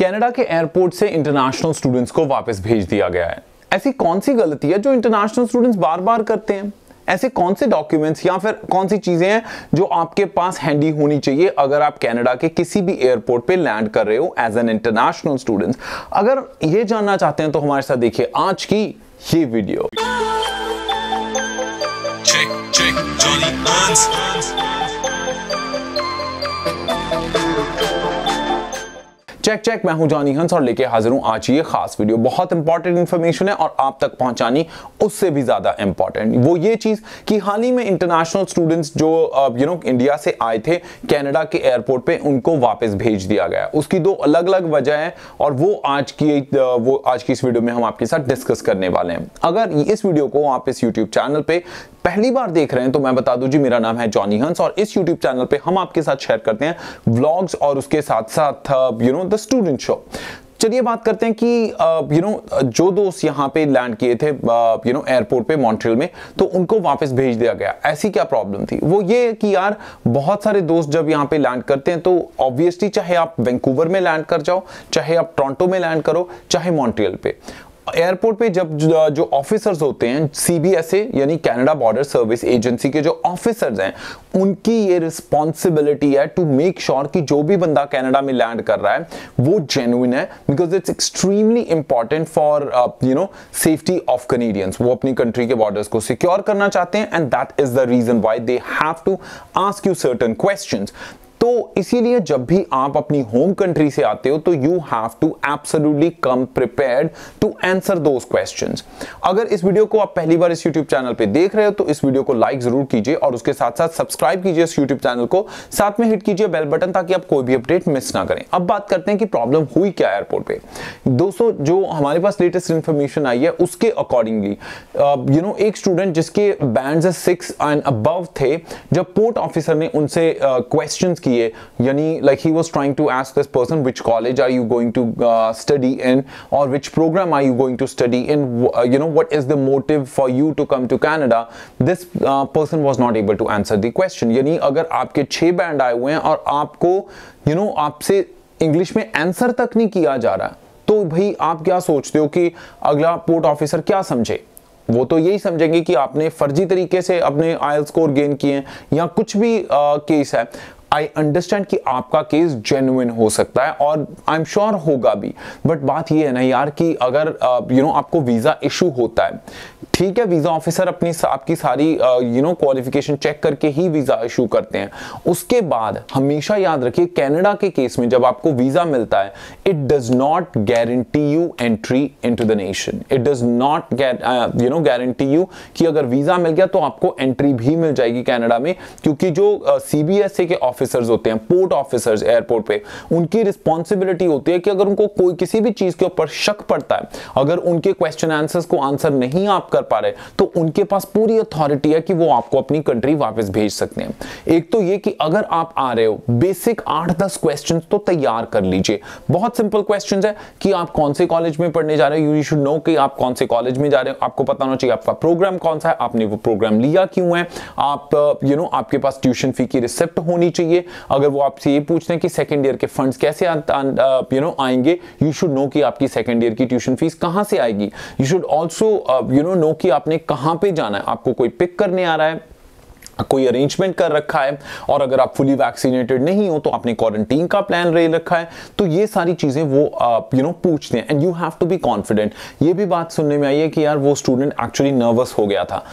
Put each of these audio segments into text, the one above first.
Canada के airport से international students को वापस भेज दिया गया है। ऐसी कौन सी गलती है जो इंटरनेशनल स्टूडेंट्स बार बार करते हैं? ऐसे कौन से डॉक्यूमेंट्स या फिर कौन सी चीजें हैं जो आपके पास हैंडी होनी चाहिए अगर आप कनाडा के किसी भी एयरपोर्ट पे लैंड कर रहे हो एज एन इंटरनेशनल स्टूडेंट? अगर ये जानना चाहते हैं तो हमारे साथ देखिए आज की ये वीडियो। चेक चेक, मैं हूं जॉनी हंस और लेके हाजिर हूं आज ये खास वीडियो। बहुत इंपॉर्टेंट इंफॉर्मेशन है और आप तक पहुंचानी उससे भी ज्यादा इंपॉर्टेंट वो ये चीज कि हाल ही में इंटरनेशनल स्टूडेंट्स जो इंडिया से आए थे कनाडा के एयरपोर्ट पे, उनको वापस भेज दिया गया। उसकी दो अलग अलग वजह है और वो आज की इस वीडियो में हम आपके साथ डिस्कस करने वाले हैं। अगर इस वीडियो को आप इस यूट्यूब चैनल पे पहली बार देख रहे हैं तो मैं बता दूं जी, मेरा नाम है जॉनी हंस और इस YouTube चैनल पे हम आपके साथ शेयर करते हैं व्लॉग्स और उसके साथ साथ द स्टूडेंट शो। चलिए बात करते हैं कि जो दोस्त यहाँ पे लैंड किए थे एयरपोर्ट पे मॉन्ट्रियल में, तो उनको वापस भेज दिया गया। ऐसी क्या प्रॉब्लम थी? वो ये कि यार बहुत सारे दोस्त जब यहाँ पे लैंड करते हैं तो ऑब्वियसली चाहे आप वैंकूवर में लैंड कर जाओ, चाहे आप टोरंटो में लैंड करो, चाहे मॉन्ट्रियल पे, एयरपोर्ट पे जब जो ऑफिसर्स होते हैं CBSA यानी कनाडा बॉर्डर सर्विस एजेंसी के जो ऑफिसर्स हैं, उनकी ये रिस्पॉन्सिबिलिटी है टू मेक श्योर कि जो भी बंदा कनाडा में लैंड कर रहा है वो जेन्युइन है, because it's extremely important for safety of Canadians. वो अपनी कंट्री के बॉर्डर्स को सिक्योर करना चाहते हैं and that is the reason why they have to ask you certain questions. तो इसीलिए जब भी आप अपनी होम कंट्री से आते हो तो you have to absolutely come prepared to answer those questions. अगर इस वीडियो को आप पहली बार इस YouTube चैनल पे देख रहे हो तो इस वीडियो को लाइक जरूर कीजिए और उसके साथ साथ सब्सक्राइब कीजिए इस YouTube चैनल को, साथ में हिट कीजिए बेल बटन ताकि आप कोई भी अपडेट मिस ना करें। अब बात करते हैं कि प्रॉब्लम हुई क्या एयरपोर्ट पे। दोस्तों, जो हमारे पास लेटेस्ट इंफॉर्मेशन आई है उसके अकॉर्डिंगली एक स्टूडेंट जिसके बैंड्स 6 एंड अबव थे, जब पोर्ट ऑफिसर ने उनसे क्वेश्चंस किए, यानी like he was trying to ask this person which college are you going to study in or which program are you going to study in, what is the motive for you to come to Canada, this person was not able to answer the question। यानी अगर आपके 6 band आए हुए हैं और आपको आपसे English में आंसर तक नहीं किया जा रहा, तो भाई आप क्या सोचते हो कि अगला पोर्ट ऑफिसर क्या समझे? वो तो यही समझेंगे कि आपने फर्जी तरीके से अपने IELTS स्कोर गेन किए या कुछ भी केस है। आई अंडरस्टैंड कि आपका केस जेन्युइन हो सकता है और आई एम श्योर होगा भी, बट बात ये है ना यार कि अगर आपको वीजा इशू होता है, ठीक है, वीजा ऑफिसर आपकी सारी क्वालिफिकेशन चेक करके ही वीजा इशू करते हैं। उसके बाद हमेशा याद रखिए कनाडा के केस में जब आपको वीजा मिलता है, it does not guarantee you entry into the nation. It does not guarantee you कि अगर वीजा मिल गया तो आपको एंट्री भी मिल जाएगी कनाडा में, क्योंकि जो CBSA के ऑफिसर्स होते हैं, पोर्ट ऑफिसर्स एयरपोर्ट पे, उनकी रिस्पॉन्सिबिलिटी होती है कि अगर उनको कोई किसी भी चीज के ऊपर शक पड़ता है, अगर उनके क्वेश्चन आंसर्स को आंसर नहीं आप कर पा रहे, तो उनके पास पूरी अथॉरिटी है कि वो आपको अपनी कंट्री वापस भेज सकते हैं। एक तो ये कि अगर आप आ रहे हो, बेसिक 8-10 क्वेश्चंस तो तैयार कर लीजिए। बहुत सिंपल क्वेश्चंस है कि आप कौन से कॉलेज में पढ़ने जा रहे हो, यू शुड नो कि आप कौन से कॉलेज में जा रहे हो, आपको पता होना चाहिए आपका प्रोग्राम कौन सा है, आपने वो प्रोग्राम लिया क्यों है, आप आपके पास ट्यूशन फी की रिसिप्ट होनी चाहिए। अगर वो आपसे ये पूछते हैं कि सेकंड ईयर के फंड्स कैसे आएंगे, यू शुड नो कि आपकी सेकंड ईयर की ट्यूशन फीस कहां से आएगी। यू शुड आल्सो नो कि आपने कहां पे जाना है, आपको कोई पिक करने आ रहा है, कोई अरेंजमेंट कर रखा है, और अगर आप फुली वैक्सीनेटेड नहीं हो तो आपने क्वारंटीन का प्लान ले रखा है। तो ये सारी चीजें वो पूछते हैं and you have to be confident. ये भी बात सुनने में आई है कि यार वो स्टूडेंट एक्चुअली नर्वस हो गया था।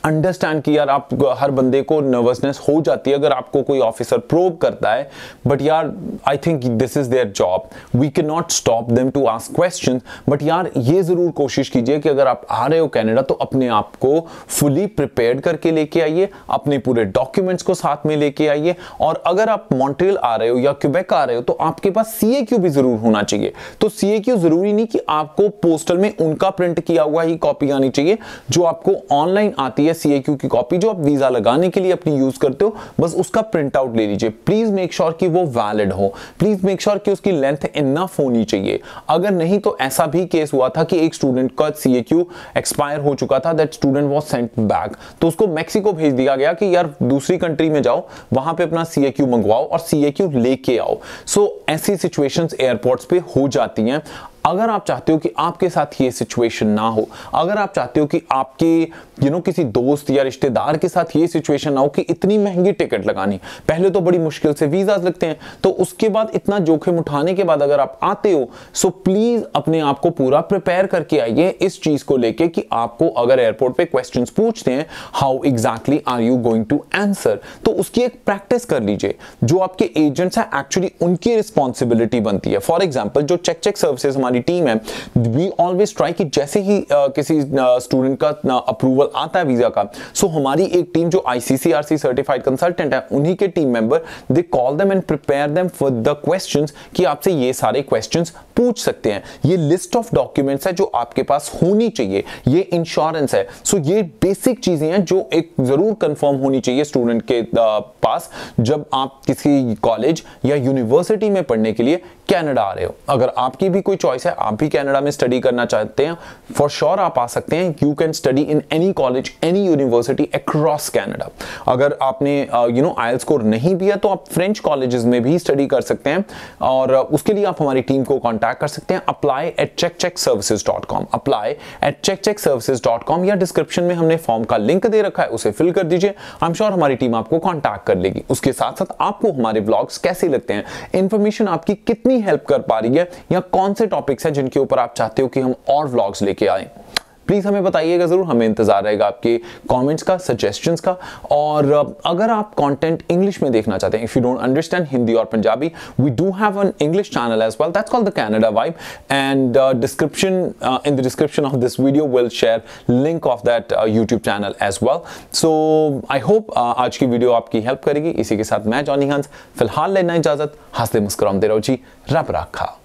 अंडरस्टैंड कि यार आप हर बंदे को नर्वसनेस हो जाती है अगर आपको कोई ऑफिसर प्रोब करता है, बट यार I think this is their job, we can not stop them to ask questions. But यार ये जरूर कोशिश कीजिए कि अगर आप आ रहे हो कनाडा तो अपने आप को फुली प्रिपेयर्ड करके लेके आइए, अपने पूरे डॉक्यूमेंट्स को साथ में लेके आइए। और अगर आप मॉन्ट्रियल आ रहे हो या क्यूबेक आ रहे हो तो आपके पास CAQ भी जरूर होना चाहिए। तो CAQ जरूरी नहीं कि आपको पोस्टल में उनका प्रिंट किया हुआ ही कॉपी आनी चाहिए, जो आपको ऑनलाइन आती है CAQ की कॉपी जो आप वीजा लगाने के लिए अपनी यूज करते हो, बस उसका प्रिंट आउट ले लीजिए। प्लीज मेक श्योर कि वो वैलिड हो, प्लीज मेक श्योर कि उसकी लेंथ इनफ होनी चाहिए। अगर नहीं तो ऐसा भी केस हुआ था कि एक स्टूडेंट का CAQ एक्सपायर हो चुका था, that student was sent back, तो उसको मैक्सिको भेज दिया गया कि यार दूसरी कंट्री में जाओ, वहां पे अपना CAQ मंगवाओ और CAQ लेके आओ। सो ऐसी सिचुएशंस एयरपोर्ट्स पे हो जाती हैं। अगर आप चाहते हो कि आपके साथ ये सिचुएशन ना हो, अगर आप चाहते हो कि आपके किसी दोस्त या रिश्तेदार के साथ ये सिचुएशन ना हो कि इतनी महंगी टिकट लगानी, पहले तो बड़ी मुश्किल से वीजा लगते हैं, तो उसके बाद इतना जोखिम उठाने के बाद अगर आप आते हो, सो प्लीज अपने आप को पूरा प्रिपेयर करके आइए इस चीज को लेके कि आपको अगर एयरपोर्ट पे क्वेश्चंस पूछते हैं, how exactly are you going to answer, तो उसकी एक प्रैक्टिस कर लीजिए। जो आपके एजेंट्स हैं एक्चुअली उनकी रिस्पॉन्सिबिलिटी बनती है। फॉर एग्जाम्पल जो चेक सर्विसेज हमारी टीम है, वी ऑलवेज ट्राई कि जैसे ही किसी स्टूडेंट का अप्रूवल आता है वीजा का, सो हमारी एक टीम जो ICCRC सर्टिफाइड कंसल्टेंट है, उन्हीं के team member they call them and prepare them for the questions कि आपसे ये सारे क्वेश्चंस पूछ सकते हैं। ये लिस्ट ऑफ डॉक्यूमेंट्स है जो आपके पास होनी चाहिए, ये इंश्योरेंस है। सो ये बेसिक चीजें हैं जो एक जरूर कंफर्म होनी चाहिए स्टूडेंट के पास जब आप किसी कॉलेज या यूनिवर्सिटी में पढ़ने के लिए कनाडा आ रहे हो। अगर आपकी भी कोई चॉइस है, आप भी कनाडा में स्टडी करना चाहते हैं, फॉर श्योर आप आ सकते हैं। You can study in any college, any university across Canada. अगर आपने IELTS स्कोर नहीं भी है तो आप फ्रेंच कॉलेजेस में भी स्टडी कर सकते हैं, और उसके लिए आप हमारी टीम को कांटेक्ट कर सकते हैं। apply@checkcheckservices.com, apply@checkcheckservices.com, या डिस्क्रिप्शन में हमने फॉर्म का लिंक दे रखा है, उसे फिल कर दीजिए। आई एम श्योर हमारी टीम आपको कांटेक्ट कर लेगी। उसके साथ साथ आपको हमारे व्लॉग्स कैसे लगते हैं, इंफॉर्मेशन आपकी कितनी हेल्प कर पा रही है, या कौन से टॉपिक्स हैं जिनके ऊपर आप चाहते हो कि हम और व्लॉग्स लेके आए, प्लीज हमें बताइएगा जरूर। हमें इंतजार रहेगा आपके कमेंट्स का, सजेशंस का। और अगर आप कंटेंट इंग्लिश में देखना चाहते हैं, if you don't understand Hindi और Punjabi, we do have an English channel as well, that's called the Canada vibe, and in the description of this video we'll share link of that YouTube channel as well. So I hope आज की video आपकी help करेगी। इसी के साथ मैं Johnny हंस फिलहाल लेना इजाजत। हंसते मुस्कुराते रहो जी, रब रखा।